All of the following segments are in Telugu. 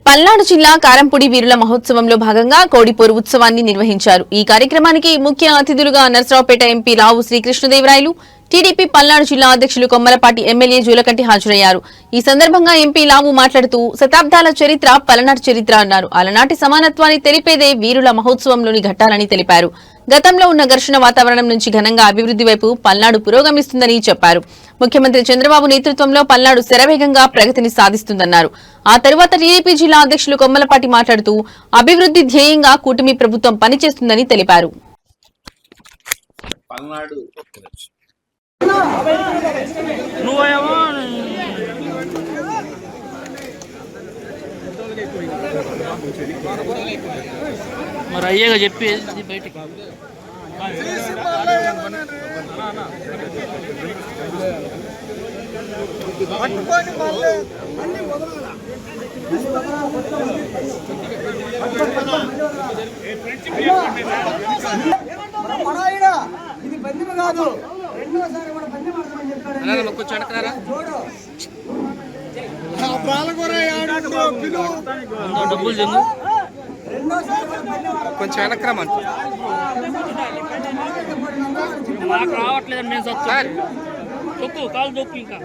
పల్నాడు జిల్లా కారంపూడి వీరుల మహోత్సవంలో భాగంగా కోడిపోరు ఉత్సవాన్ని నిర్వహించారు. ఈ కార్యక్రమానికి ముఖ్య అతిథులుగా నర్సరావుపేట ఎంపీ లావు శ్రీకృష్ణదేవరాయలు, టీడీపీ పల్నాడు జిల్లా అధ్యక్షులు కొమ్మలపాటి ఎమ్మెల్యే జూలకంటి హాజరయ్యారు. ఈ సందర్భంగా ఎంపీ లావు మాట్లాడుతూ శతాబ్దాల చరిత్ర పల్నాడు చరిత్ర అన్నారు. అలనాటి సమానత్వాన్ని తెలిపేదే వీరుల మహోత్సవంలోని ఘట్టాలని తెలిపారు. గతంలో ఉన్న ఘర్షణ వాతావరణం నుంచి ఘనంగా అభివృద్ధి వైపు పల్నాడు పురోగమిస్తుందని చెప్పారు. ముఖ్యమంత్రి చంద్రబాబు నేతృత్వంలో పల్నాడు శరవేగంగా ప్రగతిని సాధిస్తుందన్నారు. ఆ తరువాత టీడీపీ జిల్లా అధ్యక్షులు కొమ్మలపాటి మాట్లాడుతూ అభివృద్ధి ధ్యేయంగా కూటమి ప్రభుత్వం పనిచేస్తుందని తెలిపారు. మరి అయ్యేగా చెప్పేది బయటికి ఇది బంధువు కాదు, రెండోసారి కూడా బంధువు ఆడతామని చెప్పారు. కొంచెం అడగరా డబ్బులు చెందు కొంచెం వెనక్రమంట నాకు రావట్లేదండి. నేను సార్ తొక్కు కాలు తొక్కు. ఇంకా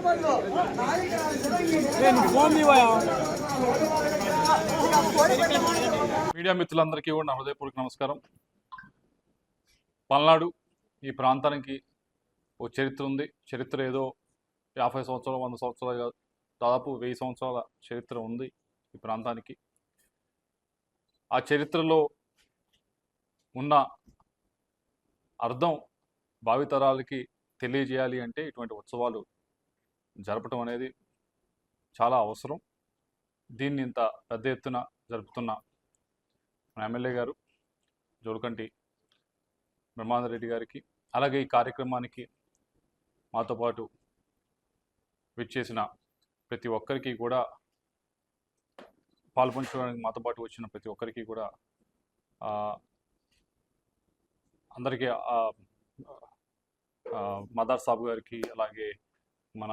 మీడియా మిత్రులందరికీ కూడా నా హృదయపూర్వక నమస్కారం. పల్నాడు ఈ ప్రాంతానికి ఓ చరిత్ర ఉంది. చరిత్ర ఏదో 50 సంవత్సరాలు 100 సంవత్సరాలు కాదు, దాదాపు 1000 సంవత్సరాల చరిత్ర ఉంది ఈ ప్రాంతానికి. ఆ చరిత్రలో ఉన్న అర్థం భావితరాలకి తెలియజేయాలి అంటే ఇటువంటి ఉత్సవాలు జరపటం అనేది చాలా అవసరం. దీన్ని ఇంత పెద్ద ఎత్తున జరుపుతున్న మన ఎమ్మెల్యే గారు జోలకంటి బ్రహ్మానందరెడ్డి గారికి, అలాగే ఈ కార్యక్రమానికి మాతో పాటు విచ్చేసిన ప్రతి ఒక్కరికి కూడా, పాల్పంచుకోవడానికి మాతో పాటు వచ్చిన ప్రతి ఒక్కరికి కూడా అందరికీ మదార్ సాబ్ గారికి, అలాగే మన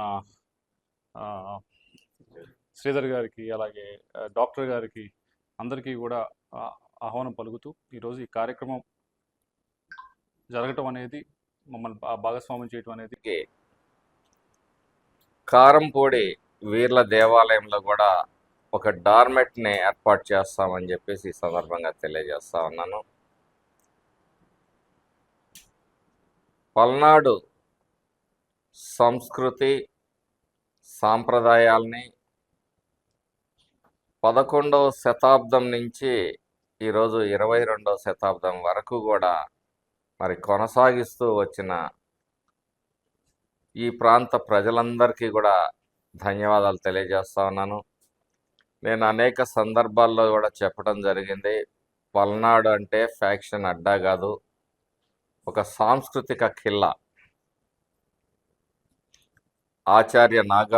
శ్రీధర్ గారికి, అలాగే డాక్టర్ గారికి, అందరికీ కూడా ఆహ్వానం పలుకుతూ ఈరోజు ఈ కార్యక్రమం జరగటం అనేది, మమ్మల్ని భాగస్వామ్యం చేయటం అనేది. కారంపూడి వీర్ల దేవాలయంలో కూడా ఒక డార్మెట్ని ఏర్పాటు చేస్తామని చెప్పేసి ఈ సందర్భంగా తెలియజేస్తా ఉన్నాను. పల్నాడు సంస్కృతి సాంప్రదాయాల్ని 11వ శతాబ్దం నుంచి ఈరోజు 22వ శతాబ్దం వరకు కూడా మరి కొనసాగిస్తూ వచ్చిన ఈ ప్రాంత ప్రజలందరికీ కూడా ధన్యవాదాలు తెలియజేస్తా ఉన్నాను. నేను అనేక సందర్భాల్లో కూడా చెప్పడం జరిగింది, పల్నాడు అంటే ఫ్యాక్షన్ అడ్డా కాదు, ఒక సాంస్కృతిక ఖిల్లా. ఆచార్య నాగా